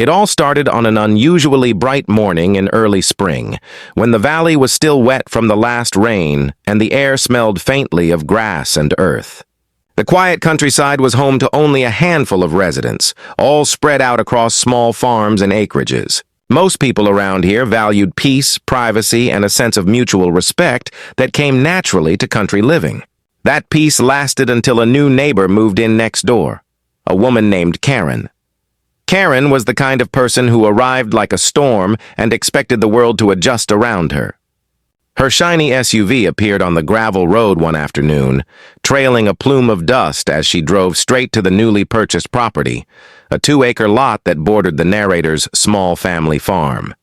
It all started on an unusually bright morning in early spring, when the valley was still wet from the last rain and the air smelled faintly of grass and earth. The quiet countryside was home to only a handful of residents, all spread out across small farms and acreages. Most people around here valued peace, privacy, and a sense of mutual respect that came naturally to country living. That peace lasted until a new neighbor moved in next door, a woman named Karen. Karen was the kind of person who arrived like a storm and expected the world to adjust around her. Her shiny SUV appeared on the gravel road one afternoon, trailing a plume of dust as she drove straight to the newly purchased property, a 2-acre lot that bordered the narrator's small family farm.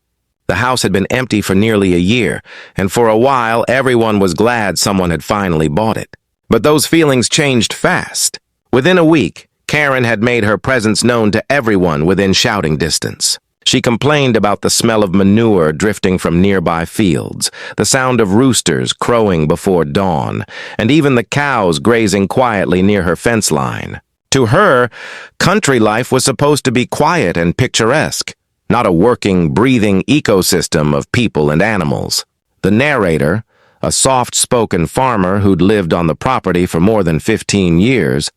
The house had been empty for nearly a year, and for a while everyone was glad someone had finally bought it. But those feelings changed fast. Within a week, Karen had made her presence known to everyone within shouting distance. She complained about the smell of manure drifting from nearby fields, the sound of roosters crowing before dawn, and even the cows grazing quietly near her fence line. To her, country life was supposed to be quiet and picturesque, not a working, breathing ecosystem of people and animals. The narrator, a soft-spoken farmer who'd lived on the property for more than 15 years,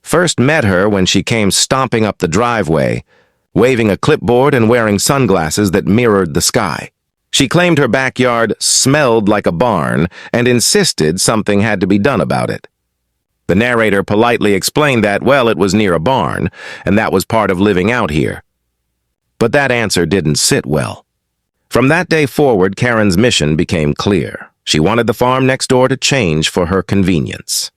first met her when she came stomping up the driveway, waving a clipboard and wearing sunglasses that mirrored the sky. She claimed her backyard smelled like a barn and insisted something had to be done about it. The narrator politely explained that, well, it was near a barn, and that was part of living out here. But that answer didn't sit well. From that day forward, Karen's mission became clear. She wanted the farm next door to change for her convenience.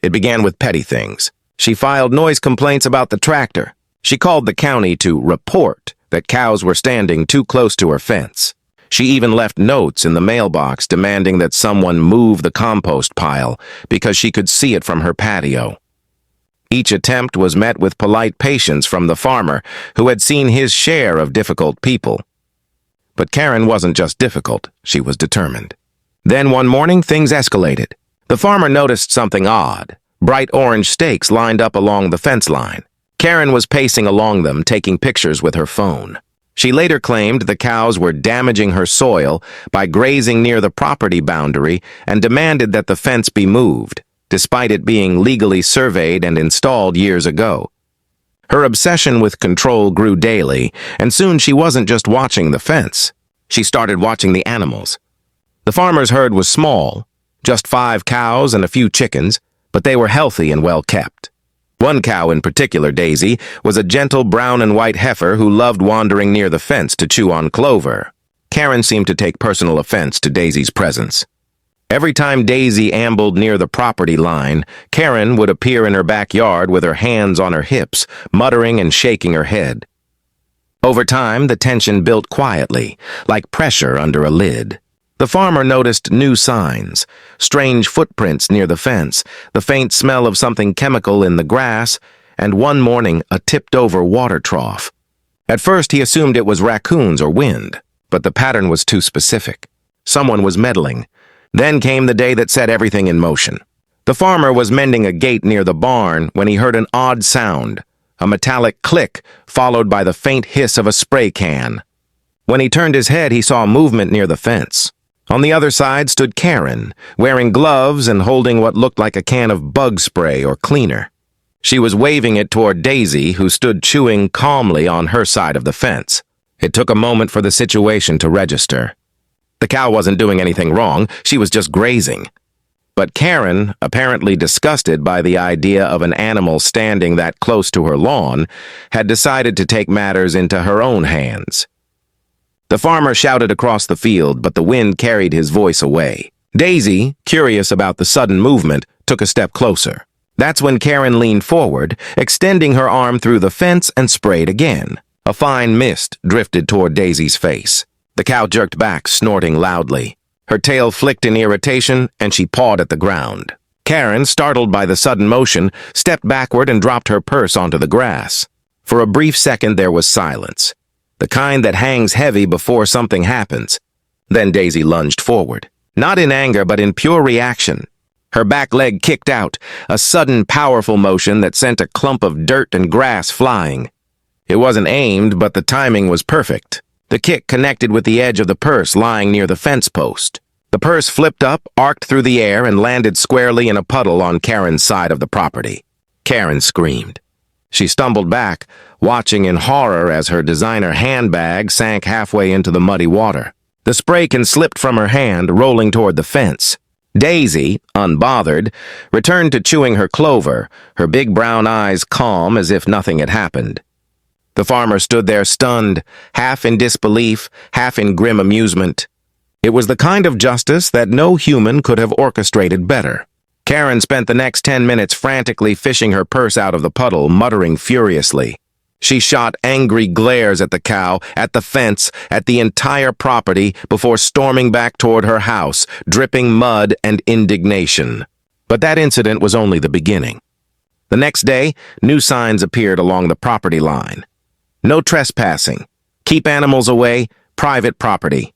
It began with petty things. She filed noise complaints about the tractor. She called the county to report that cows were standing too close to her fence. She even left notes in the mailbox demanding that someone move the compost pile because she could see it from her patio. Each attempt was met with polite patience from the farmer, who had seen his share of difficult people. But Karen wasn't just difficult, she was determined. Then one morning, things escalated. The farmer noticed something odd: bright orange stakes lined up along the fence line. Karen was pacing along them, taking pictures with her phone. She later claimed the cows were damaging her soil by grazing near the property boundary and demanded that the fence be moved, despite it being legally surveyed and installed years ago. Her obsession with control grew daily, and soon she wasn't just watching the fence. She started watching the animals. The farmer's herd was small, just 5 cows and a few chickens, but they were healthy and well kept. One cow in particular, Daisy, was a gentle brown and white heifer who loved wandering near the fence to chew on clover. Karen seemed to take personal offense to Daisy's presence. Every time Daisy ambled near the property line, Karen would appear in her backyard with her hands on her hips, muttering and shaking her head. Over time, the tension built quietly, like pressure under a lid. The farmer noticed new signs: strange footprints near the fence, the faint smell of something chemical in the grass, and one morning a tipped-over water trough. At first he assumed it was raccoons or wind, but the pattern was too specific. Someone was meddling. Then came the day that set everything in motion. The farmer was mending a gate near the barn when he heard an odd sound, a metallic click followed by the faint hiss of a spray can. When he turned his head, he saw movement near the fence. On the other side stood Karen, wearing gloves and holding what looked like a can of bug spray or cleaner. She was waving it toward Daisy, who stood chewing calmly on her side of the fence. It took a moment for the situation to register. The cow wasn't doing anything wrong, she was just grazing. But Karen, apparently disgusted by the idea of an animal standing that close to her lawn, had decided to take matters into her own hands. The farmer shouted across the field, but the wind carried his voice away. Daisy, curious about the sudden movement, took a step closer. That's when Karen leaned forward, extending her arm through the fence and sprayed again. A fine mist drifted toward Daisy's face. The cow jerked back, snorting loudly. Her tail flicked in irritation, and she pawed at the ground. Karen, startled by the sudden motion, stepped backward and dropped her purse onto the grass. For a brief second there was silence, the kind that hangs heavy before something happens. Then Daisy lunged forward, not in anger but in pure reaction. Her back leg kicked out, a sudden, powerful motion that sent a clump of dirt and grass flying. It wasn't aimed, but the timing was perfect. The kick connected with the edge of the purse lying near the fence post. The purse flipped up, arced through the air, and landed squarely in a puddle on Karen's side of the property. Karen screamed. She stumbled back, watching in horror as her designer handbag sank halfway into the muddy water. The spray can slipped from her hand, rolling toward the fence. Daisy, unbothered, returned to chewing her clover, her big brown eyes calm as if nothing had happened. The farmer stood there stunned, half in disbelief, half in grim amusement. It was the kind of justice that no human could have orchestrated better. Karen spent the next 10 minutes frantically fishing her purse out of the puddle, muttering furiously. She shot angry glares at the cow, at the fence, at the entire property before storming back toward her house, dripping mud and indignation. But that incident was only the beginning. The next day, new signs appeared along the property line. No trespassing. Keep animals away. Private property.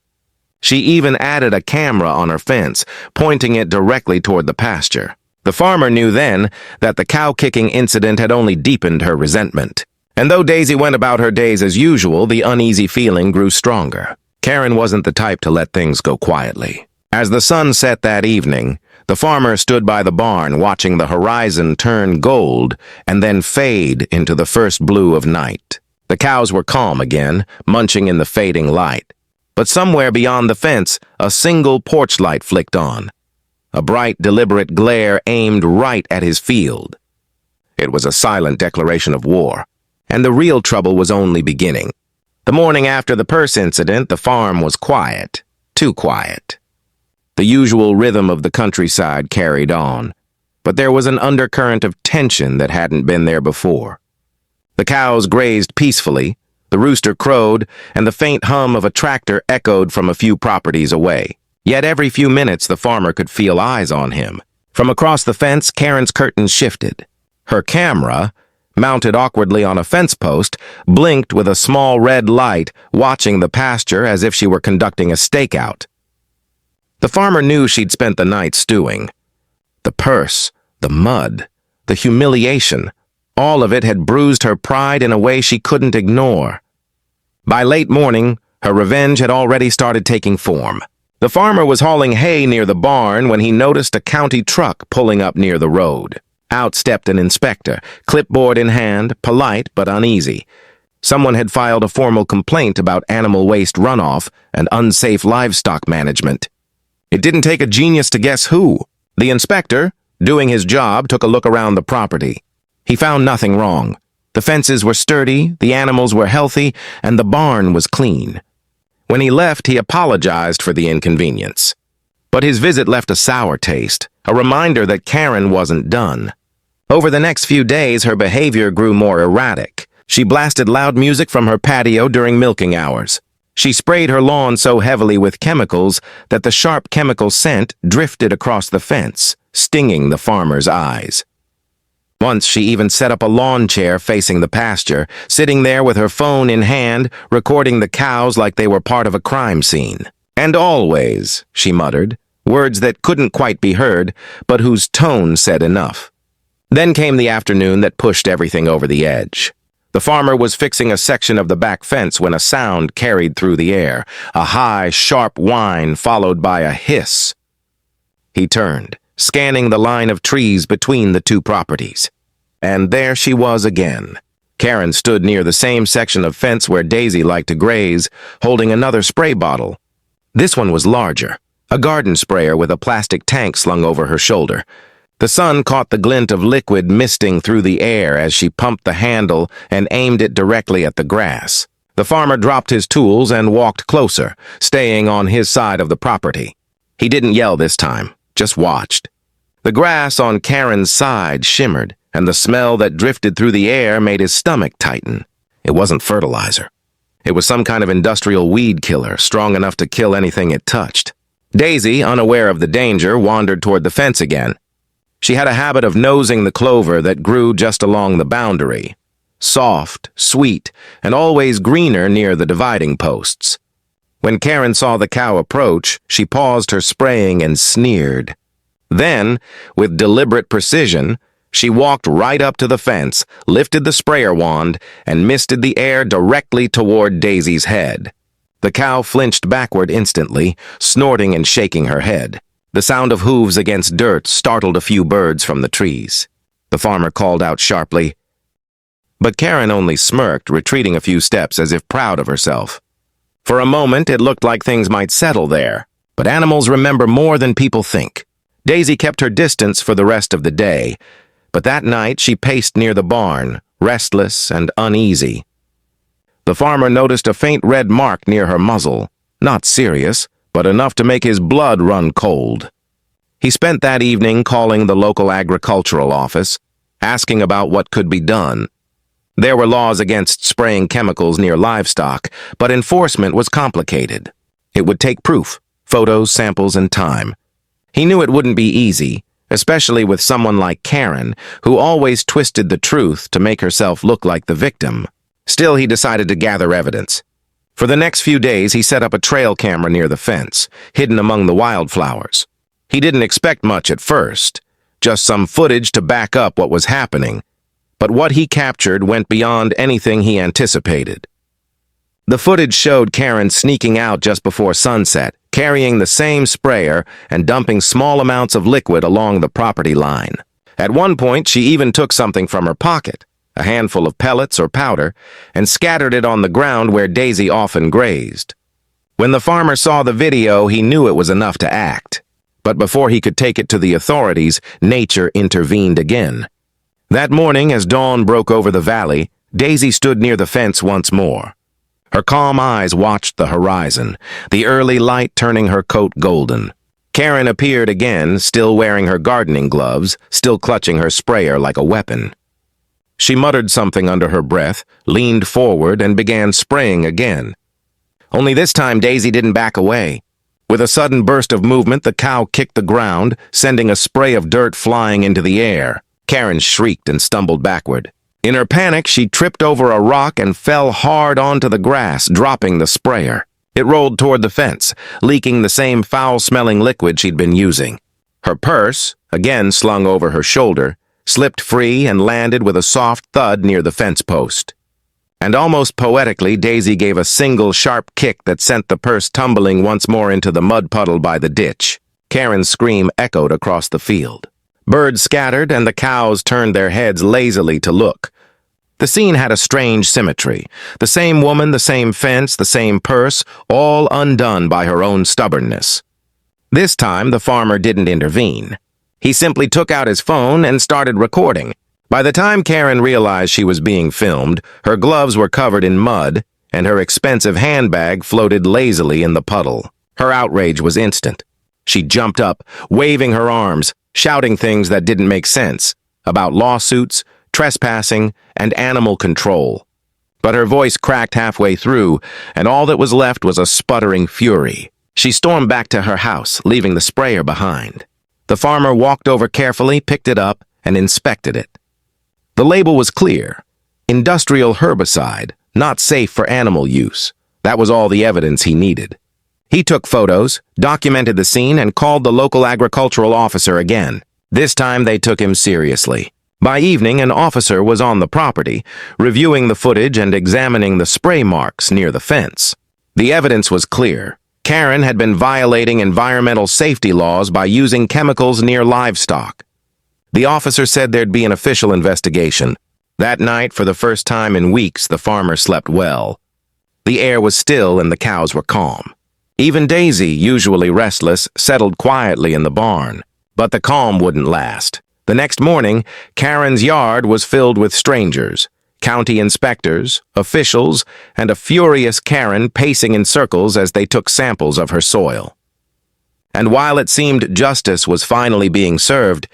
She even added a camera on her fence, pointing it directly toward the pasture. The farmer knew then that the cow-kicking incident had only deepened her resentment. And though Daisy went about her days as usual, the uneasy feeling grew stronger. Karen wasn't the type to let things go quietly. As the sun set that evening, the farmer stood by the barn watching the horizon turn gold and then fade into the first blue of night. The cows were calm again, munching in the fading light. But somewhere beyond the fence, a single porch light flicked on. A bright, deliberate glare aimed right at his field. It was a silent declaration of war, and the real trouble was only beginning. The morning after the purse incident, the farm was quiet, too quiet. The usual rhythm of the countryside carried on, but there was an undercurrent of tension that hadn't been there before. The cows grazed peacefully, the rooster crowed, and the faint hum of a tractor echoed from a few properties away. Yet every few minutes the farmer could feel eyes on him. From across the fence, Karen's curtains shifted. Her camera, mounted awkwardly on a fence post, blinked with a small red light, watching the pasture as if she were conducting a stakeout. The farmer knew she'd spent the night stewing. The purse, the mud, the humiliation, all of it had bruised her pride in a way she couldn't ignore. By late morning, her revenge had already started taking form. The farmer was hauling hay near the barn when he noticed a county truck pulling up near the road. Out stepped an inspector, clipboard in hand, polite but uneasy. Someone had filed a formal complaint about animal waste runoff and unsafe livestock management. It didn't take a genius to guess who. The inspector, doing his job, took a look around the property. He found nothing wrong. The fences were sturdy, the animals were healthy, and the barn was clean. When he left, he apologized for the inconvenience. But his visit left a sour taste, a reminder that Karen wasn't done. Over the next few days, her behavior grew more erratic. She blasted loud music from her patio during milking hours. She sprayed her lawn so heavily with chemicals that the sharp chemical scent drifted across the fence, stinging the farmer's eyes. Once she even set up a lawn chair facing the pasture, sitting there with her phone in hand, recording the cows like they were part of a crime scene. "And always," she muttered, words that couldn't quite be heard, but whose tone said enough. Then came the afternoon that pushed everything over the edge. The farmer was fixing a section of the back fence when a sound carried through the air, a high, sharp whine followed by a hiss. He turned, scanning the line of trees between the two properties. And there she was again. Karen stood near the same section of fence where Daisy liked to graze, holding another spray bottle. This one was larger, a garden sprayer with a plastic tank slung over her shoulder. The sun caught the glint of liquid misting through the air as she pumped the handle and aimed it directly at the grass. The farmer dropped his tools and walked closer, staying on his side of the property. He didn't yell this time, just watched. The grass on Karen's side shimmered, and the smell that drifted through the air made his stomach tighten. It wasn't fertilizer. It was some kind of industrial weed killer, strong enough to kill anything it touched. Daisy, unaware of the danger, wandered toward the fence again. She had a habit of nosing the clover that grew just along the boundary. Soft, sweet, and always greener near the dividing posts. When Karen saw the cow approach, she paused her spraying and sneered. Then, with deliberate precision, She walked right up to the fence, lifted the sprayer wand, and misted the air directly toward Daisy's head. The cow flinched backward instantly, snorting and shaking her head. The sound of hooves against dirt startled a few birds from the trees. The farmer called out sharply, but Karen only smirked, retreating a few steps as if proud of herself. For a moment, it looked like things might settle there, but animals remember more than people think. Daisy kept her distance for the rest of the day, but that night she paced near the barn, restless and uneasy. The farmer noticed a faint red mark near her muzzle, not serious, but enough to make his blood run cold. He spent that evening calling the local agricultural office, asking about what could be done. There were laws against spraying chemicals near livestock, but enforcement was complicated. It would take proof, photos, samples, and time. He knew it wouldn't be easy, especially with someone like Karen, who always twisted the truth to make herself look like the victim. Still, he decided to gather evidence. For the next few days, he set up a trail camera near the fence, hidden among the wildflowers. He didn't expect much at first, just some footage to back up what was happening. But what he captured went beyond anything he anticipated. The footage showed Karen sneaking out just before sunset, carrying the same sprayer and dumping small amounts of liquid along the property line. At one point, she even took something from her pocket, a handful of pellets or powder, and scattered it on the ground where Daisy often grazed. When the farmer saw the video, he knew it was enough to act. But before he could take it to the authorities, nature intervened again. That morning, as dawn broke over the valley, Daisy stood near the fence once more. Her calm eyes watched the horizon, the early light turning her coat golden. Karen appeared again, still wearing her gardening gloves, still clutching her sprayer like a weapon. She muttered something under her breath, leaned forward, and began spraying again. Only this time, Daisy didn't back away. With a sudden burst of movement, the cow kicked the ground, sending a spray of dirt flying into the air. Karen shrieked and stumbled backward. In her panic, she tripped over a rock and fell hard onto the grass, dropping the sprayer. It rolled toward the fence, leaking the same foul-smelling liquid she'd been using. Her purse, again slung over her shoulder, slipped free and landed with a soft thud near the fence post. And almost poetically, Daisy gave a single sharp kick that sent the purse tumbling once more into the mud puddle by the ditch. Karen's scream echoed across the field. Birds scattered, and the cows turned their heads lazily to look. The scene had a strange symmetry. The same woman, the same fence, the same purse, all undone by her own stubbornness. This time, the farmer didn't intervene. He simply took out his phone and started recording. By the time Karen realized she was being filmed, her gloves were covered in mud, and her expensive handbag floated lazily in the puddle. Her outrage was instant. She jumped up, waving her arms, shouting things that didn't make sense, about lawsuits, trespassing, and animal control. But her voice cracked halfway through, and all that was left was a sputtering fury. She stormed back to her house, leaving the sprayer behind. The farmer walked over carefully, picked it up, and inspected it. The label was clear: industrial herbicide, not safe for animal use. That was all the evidence he needed. He took photos, documented the scene, and called the local agricultural officer again. This time they took him seriously. By evening, an officer was on the property, reviewing the footage and examining the spray marks near the fence. The evidence was clear. Karen had been violating environmental safety laws by using chemicals near livestock. The officer said there'd be an official investigation. That night, for the first time in weeks, the farmer slept well. The air was still and the cows were calm. Even Daisy, usually restless, settled quietly in the barn. But the calm wouldn't last. The next morning, Karen's yard was filled with strangers, county inspectors, officials, and a furious Karen pacing in circles as they took samples of her soil. And while it seemed justice was finally being served,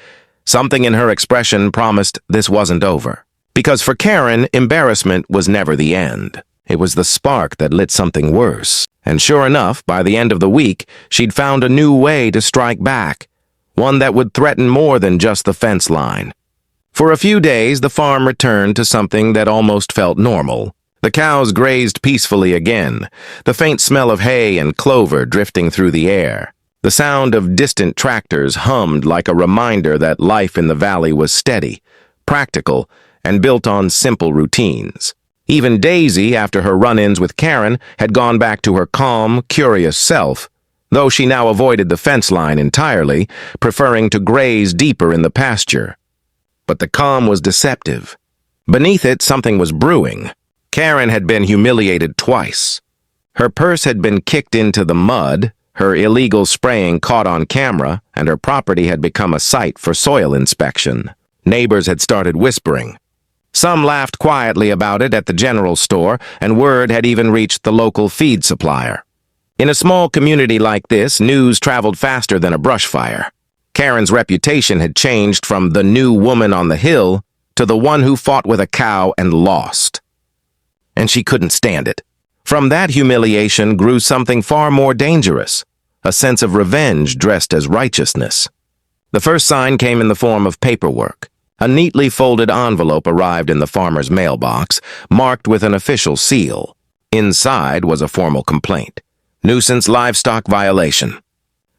something in her expression promised this wasn't over. Because for Karen, embarrassment was never the end. It was the spark that lit something worse. And sure enough, by the end of the week, she'd found a new way to strike back, one that would threaten more than just the fence line. For a few days, the farm returned to something that almost felt normal. The cows grazed peacefully again, the faint smell of hay and clover drifting through the air. The sound of distant tractors hummed like a reminder that life in the valley was steady, practical, and built on simple routines. Even Daisy, after her run-ins with Karen, had gone back to her calm, curious self, though she now avoided the fence line entirely, preferring to graze deeper in the pasture. But the calm was deceptive. Beneath it, something was brewing. Karen had been humiliated twice. Her purse had been kicked into the mud, her illegal spraying caught on camera, and her property had become a site for soil inspection. Neighbors had started whispering. Some laughed quietly about it at the general store, and word had even reached the local feed supplier. In a small community like this, news traveled faster than a brush fire. Karen's reputation had changed from the new woman on the hill to the one who fought with a cow and lost. And she couldn't stand it. From that humiliation grew something far more dangerous, a sense of revenge dressed as righteousness. The first sign came in the form of paperwork. A neatly folded envelope arrived in the farmer's mailbox, marked with an official seal. Inside was a formal complaint. Nuisance livestock violation.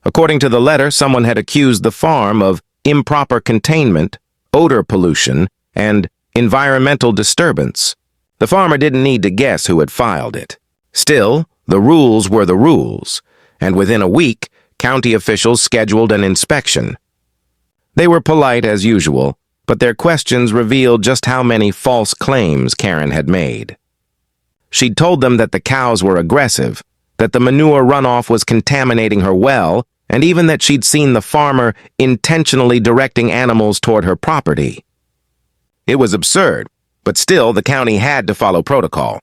According to the letter, someone had accused the farm of improper containment, odor pollution, and environmental disturbance. The farmer didn't need to guess who had filed it. Still, the rules were the rules, and within a week, county officials scheduled an inspection. They were polite as usual, but their questions revealed just how many false claims Karen had made. She'd told them that the cows were aggressive, that the manure runoff was contaminating her well, and even that she'd seen the farmer intentionally directing animals toward her property. It was absurd, but still the county had to follow protocol.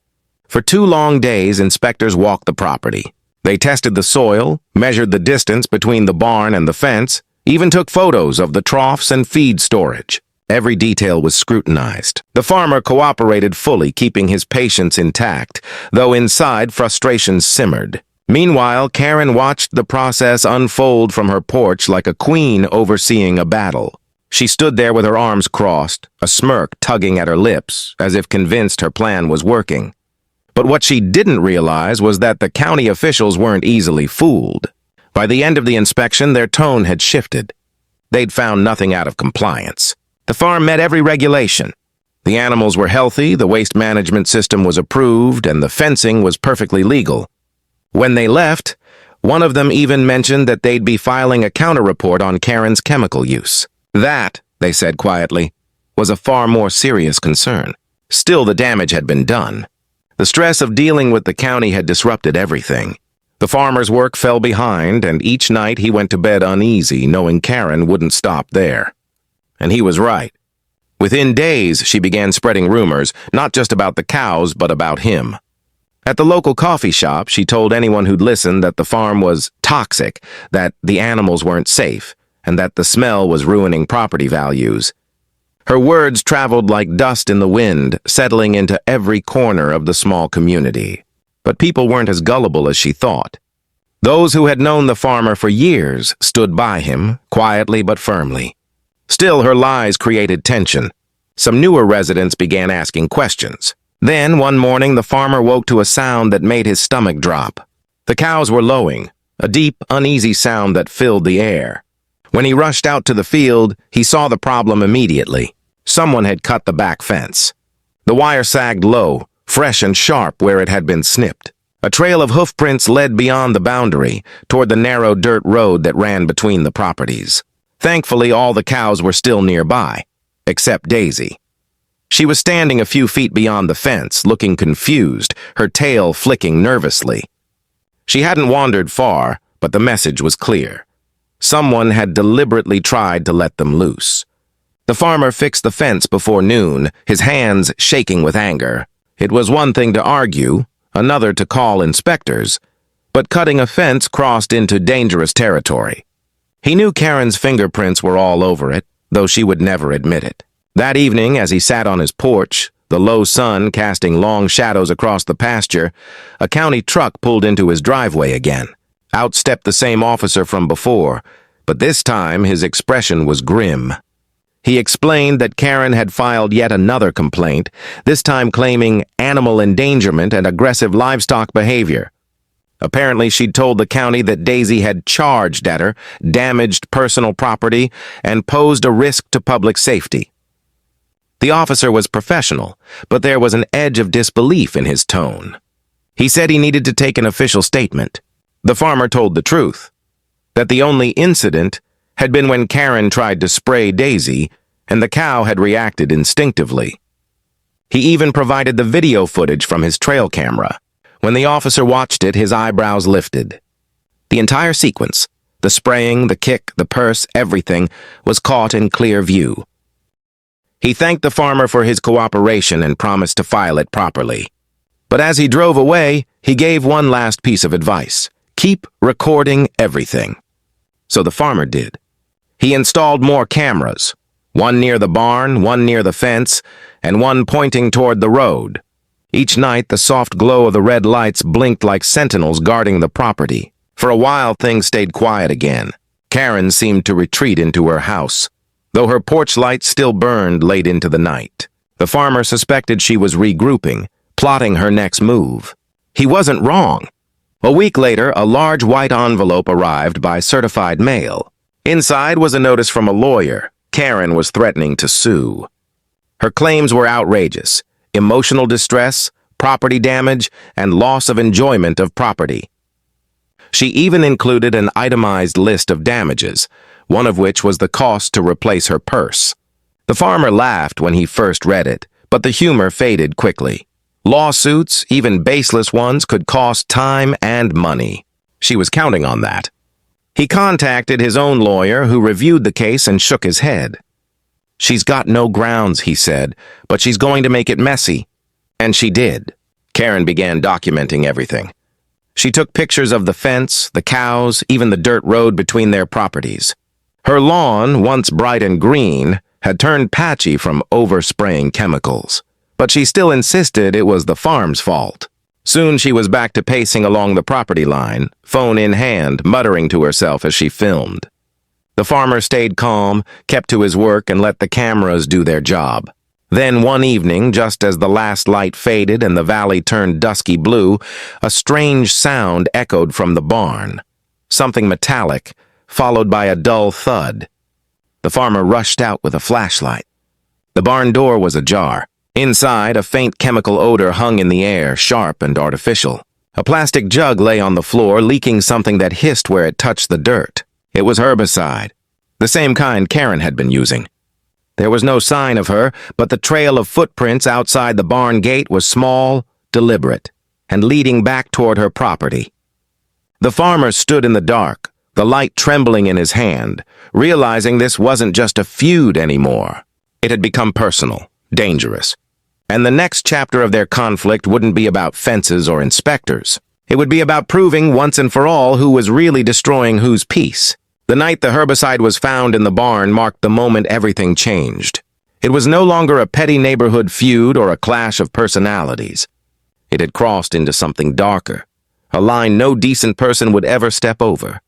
For 2 long days, inspectors walked the property. They tested the soil, measured the distance between the barn and the fence, even took photos of the troughs and feed storage. Every detail was scrutinized. The farmer cooperated fully, keeping his patience intact, though inside frustration simmered. Meanwhile, Karen watched the process unfold from her porch like a queen overseeing a battle. She stood there with her arms crossed, a smirk tugging at her lips, as if convinced her plan was working. But what she didn't realize was that the county officials weren't easily fooled. By the end of the inspection, their tone had shifted. They'd found nothing out of compliance. The farm met every regulation. The animals were healthy, the waste management system was approved, and the fencing was perfectly legal. When they left, one of them even mentioned that they'd be filing a counter-report on Karen's chemical use. That, they said quietly, was a far more serious concern. Still, the damage had been done. The stress of dealing with the county had disrupted everything. The farmer's work fell behind, and each night he went to bed uneasy, knowing Karen wouldn't stop there. And he was right. Within days, she began spreading rumors, not just about the cows, but about him. At the local coffee shop, she told anyone who'd listen that the farm was toxic, that the animals weren't safe, and that the smell was ruining property values. Her words traveled like dust in the wind, settling into every corner of the small community. But people weren't as gullible as she thought. Those who had known the farmer for years stood by him, quietly but firmly. Still, her lies created tension. Some newer residents began asking questions. Then, one morning, the farmer woke to a sound that made his stomach drop. The cows were lowing, a deep, uneasy sound that filled the air. When he rushed out to the field, he saw the problem immediately. Someone had cut the back fence. The wire sagged low, fresh and sharp where it had been snipped. A trail of hoofprints led beyond the boundary, toward the narrow dirt road that ran between the properties. Thankfully, all the cows were still nearby, except Daisy. She was standing a few feet beyond the fence, looking confused, her tail flicking nervously. She hadn't wandered far, but the message was clear. Someone had deliberately tried to let them loose. The farmer fixed the fence before noon, his hands shaking with anger. It was one thing to argue, another to call inspectors, but cutting a fence crossed into dangerous territory. He knew Karen's fingerprints were all over it, though she would never admit it. That evening, as he sat on his porch, the low sun casting long shadows across the pasture, a county truck pulled into his driveway again. Out stepped the same officer from before, but this time his expression was grim. He explained that Karen had filed yet another complaint, this time claiming animal endangerment and aggressive livestock behavior. Apparently, she'd told the county that Daisy had charged at her, damaged personal property, and posed a risk to public safety. The officer was professional, but there was an edge of disbelief in his tone. He said he needed to take an official statement. The farmer told the truth, that the only incident had been when Karen tried to spray Daisy, and the cow had reacted instinctively. He even provided the video footage from his trail camera. When the officer watched it, his eyebrows lifted. The entire sequence, the spraying, the kick, the purse, everything, was caught in clear view. He thanked the farmer for his cooperation and promised to file it properly. But as he drove away, he gave one last piece of advice. Keep recording everything. So the farmer did. He installed more cameras, one near the barn, one near the fence, and one pointing toward the road. Each night, the soft glow of the red lights blinked like sentinels guarding the property. For a while, things stayed quiet again. Karen seemed to retreat into her house, though her porch light still burned late into the night. The farmer suspected she was regrouping, plotting her next move. He wasn't wrong. A week later, a large white envelope arrived by certified mail. Inside was a notice from a lawyer. Karen was threatening to sue. Her claims were outrageous: emotional distress, property damage, and loss of enjoyment of property. She even included an itemized list of damages, one of which was the cost to replace her purse. The farmer laughed when he first read it, but the humor faded quickly. Lawsuits, even baseless ones, could cost time and money. She was counting on that. He contacted his own lawyer, who reviewed the case and shook his head. "She's got no grounds," he said, "but she's going to make it messy." And she did. Karen began documenting everything. She took pictures of the fence, the cows, even the dirt road between their properties. Her lawn, once bright and green, had turned patchy from overspraying chemicals. But she still insisted it was the farm's fault. Soon she was back to pacing along the property line, phone in hand, muttering to herself as she filmed. The farmer stayed calm, kept to his work, and let the cameras do their job. Then one evening, just as the last light faded and the valley turned dusky blue, a strange sound echoed from the barn. Something metallic, followed by a dull thud. The farmer rushed out with a flashlight. The barn door was ajar. Inside, a faint chemical odor hung in the air, sharp and artificial. A plastic jug lay on the floor, leaking something that hissed where it touched the dirt. It was herbicide, the same kind Karen had been using. There was no sign of her, but the trail of footprints outside the barn gate was small, deliberate, and leading back toward her property. The farmer stood in the dark, the light trembling in his hand, realizing this wasn't just a feud anymore. It had become personal, dangerous. And the next chapter of their conflict wouldn't be about fences or inspectors. It would be about proving once and for all who was really destroying whose peace. The night the herbicide was found in the barn marked the moment everything changed. It was no longer a petty neighborhood feud or a clash of personalities. It had crossed into something darker, a line no decent person would ever step over.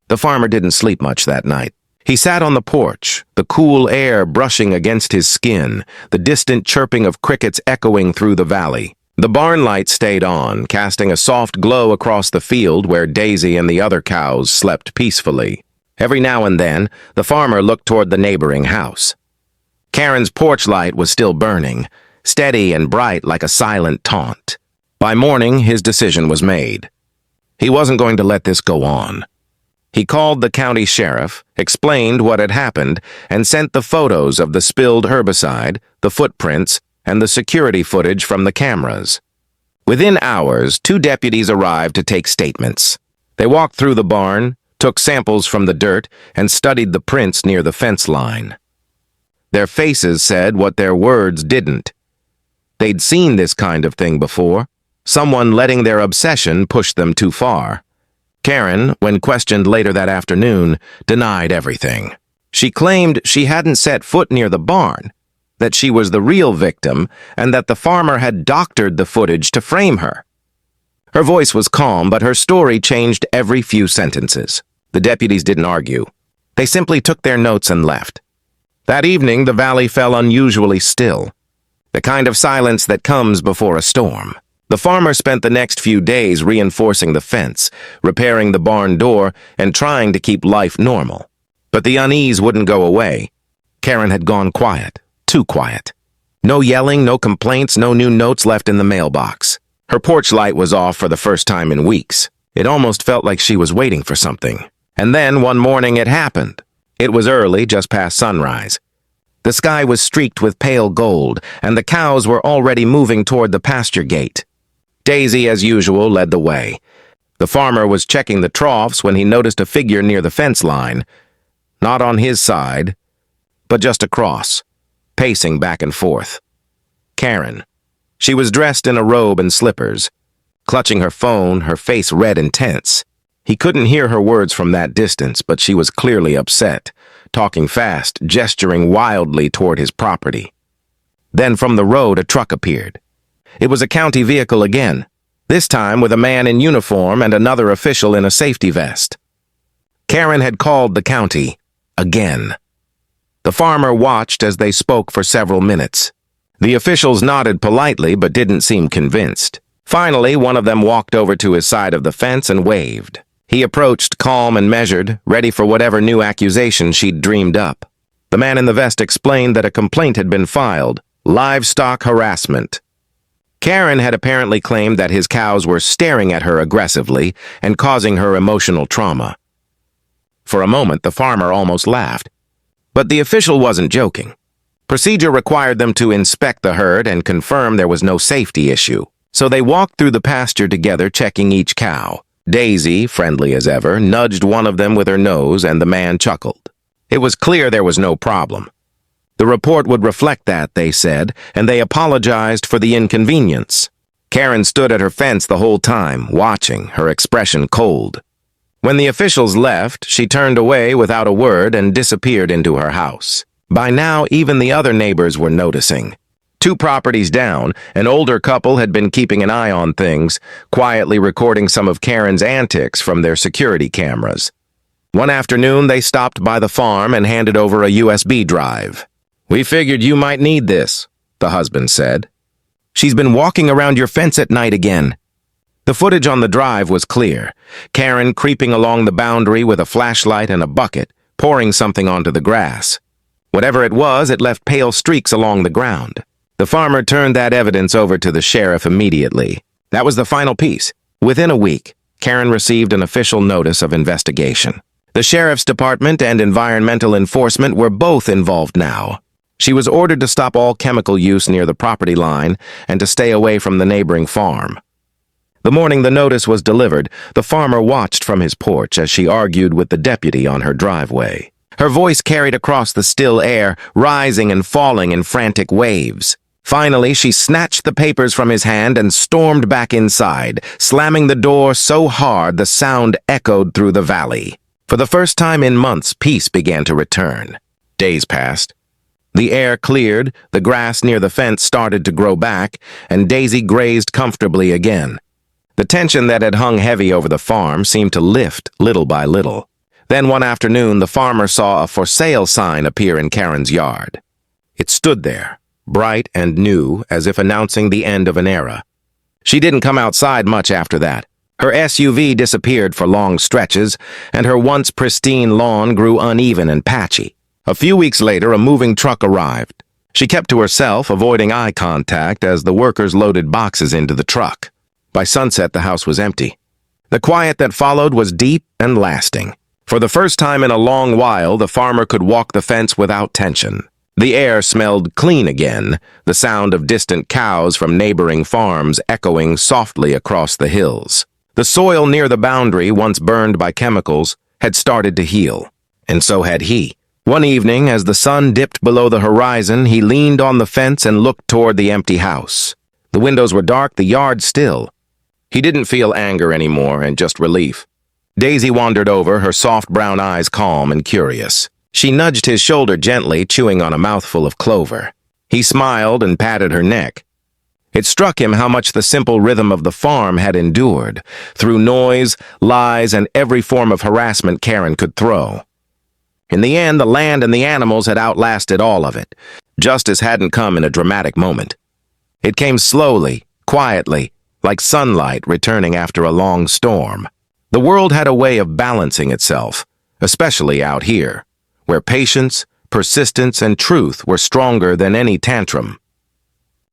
The farmer didn't sleep much that night. He sat on the porch, the cool air brushing against his skin, the distant chirping of crickets echoing through the valley. The barn light stayed on, casting a soft glow across the field where Daisy and the other cows slept peacefully. Every now and then, the farmer looked toward the neighboring house. Karen's porch light was still burning, steady and bright like a silent taunt. By morning, his decision was made. He wasn't going to let this go on. He called the county sheriff, explained what had happened, and sent the photos of the spilled herbicide, the footprints, and the security footage from the cameras. Within hours, 2 deputies arrived to take statements. They walked through the barn, took samples from the dirt, and studied the prints near the fence line. Their faces said what their words didn't. They'd seen this kind of thing before, someone letting their obsession push them too far. Karen, when questioned later that afternoon, denied everything. She claimed she hadn't set foot near the barn, that she was the real victim, and that the farmer had doctored the footage to frame her. Her voice was calm, but her story changed every few sentences. The deputies didn't argue. They simply took their notes and left. That evening, the valley fell unusually still, the kind of silence that comes before a storm. The farmer spent the next few days reinforcing the fence, repairing the barn door, and trying to keep life normal. But the unease wouldn't go away. Karen had gone quiet, too quiet. No yelling, no complaints, no new notes left in the mailbox. Her porch light was off for the first time in weeks. It almost felt like she was waiting for something. And then one morning it happened. It was early, just past sunrise. The sky was streaked with pale gold, and the cows were already moving toward the pasture gate. Daisy, as usual, led the way. The farmer was checking the troughs when he noticed a figure near the fence line. Not on his side, but just across, pacing back and forth. Karen. She was dressed in a robe and slippers, clutching her phone, her face red and tense. He couldn't hear her words from that distance, but she was clearly upset, talking fast, gesturing wildly toward his property. Then from the road a truck appeared. It was a county vehicle again, this time with a man in uniform and another official in a safety vest. Karen had called the county again. The farmer watched as they spoke for several minutes. The officials nodded politely but didn't seem convinced. Finally, one of them walked over to his side of the fence and waved. He approached calm and measured, ready for whatever new accusation she'd dreamed up. The man in the vest explained that a complaint had been filed, livestock harassment. Karen had apparently claimed that his cows were staring at her aggressively and causing her emotional trauma. For a moment, the farmer almost laughed. But the official wasn't joking. Procedure required them to inspect the herd and confirm there was no safety issue. So they walked through the pasture together, checking each cow. Daisy, friendly as ever, nudged one of them with her nose, and the man chuckled. It was clear there was no problem. The report would reflect that, they said, and they apologized for the inconvenience. Karen stood at her fence the whole time, watching, her expression cold. When the officials left, she turned away without a word and disappeared into her house. By now, even the other neighbors were noticing. 2 properties down, an older couple had been keeping an eye on things, quietly recording some of Karen's antics from their security cameras. One afternoon, they stopped by the farm and handed over a USB drive. "We figured you might need this," the husband said. "She's been walking around your fence at night again." The footage on the drive was clear. Karen creeping along the boundary with a flashlight and a bucket, pouring something onto the grass. Whatever it was, it left pale streaks along the ground. The farmer turned that evidence over to the sheriff immediately. That was the final piece. Within a week, Karen received an official notice of investigation. The sheriff's department and environmental enforcement were both involved now. She was ordered to stop all chemical use near the property line and to stay away from the neighboring farm. The morning the notice was delivered, the farmer watched from his porch as she argued with the deputy on her driveway. Her voice carried across the still air, rising and falling in frantic waves. Finally, she snatched the papers from his hand and stormed back inside, slamming the door so hard the sound echoed through the valley. For the first time in months, peace began to return. Days passed. The air cleared, the grass near the fence started to grow back, and Daisy grazed comfortably again. The tension that had hung heavy over the farm seemed to lift little by little. Then one afternoon, the farmer saw a for sale sign appear in Karen's yard. It stood there, bright and new, as if announcing the end of an era. She didn't come outside much after that. Her SUV disappeared for long stretches, and her once pristine lawn grew uneven and patchy. A few weeks later, a moving truck arrived. She kept to herself, avoiding eye contact as the workers loaded boxes into the truck. By sunset, the house was empty. The quiet that followed was deep and lasting. For the first time in a long while, the farmer could walk the fence without tension. The air smelled clean again, the sound of distant cows from neighboring farms echoing softly across the hills. The soil near the boundary, once burned by chemicals, had started to heal. And so had he. One evening, as the sun dipped below the horizon, he leaned on the fence and looked toward the empty house. The windows were dark, the yard still. He didn't feel anger anymore, and just relief. Daisy wandered over, her soft brown eyes calm and curious. She nudged his shoulder gently, chewing on a mouthful of clover. He smiled and patted her neck. It struck him how much the simple rhythm of the farm had endured, through noise, lies, and every form of harassment Karen could throw. In the end, the land and the animals had outlasted all of it. Justice hadn't come in a dramatic moment. It came slowly, quietly, like sunlight returning after a long storm. The world had a way of balancing itself, especially out here, where patience, persistence, and truth were stronger than any tantrum.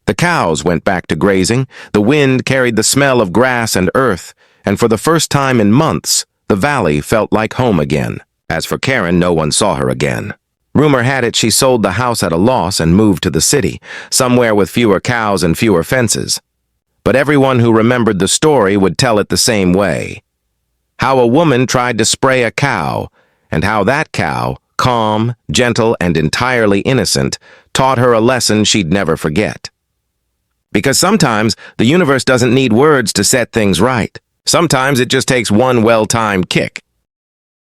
The cows went back to grazing, the wind carried the smell of grass and earth, and for the first time in months, the valley felt like home again. As for Karen, no one saw her again. Rumor had it she sold the house at a loss and moved to the city, somewhere with fewer cows and fewer fences. But everyone who remembered the story would tell it the same way. How a woman tried to spray a cow, and how that cow, calm, gentle, and entirely innocent, taught her a lesson she'd never forget. Because sometimes the universe doesn't need words to set things right. Sometimes it just takes one well-timed kick.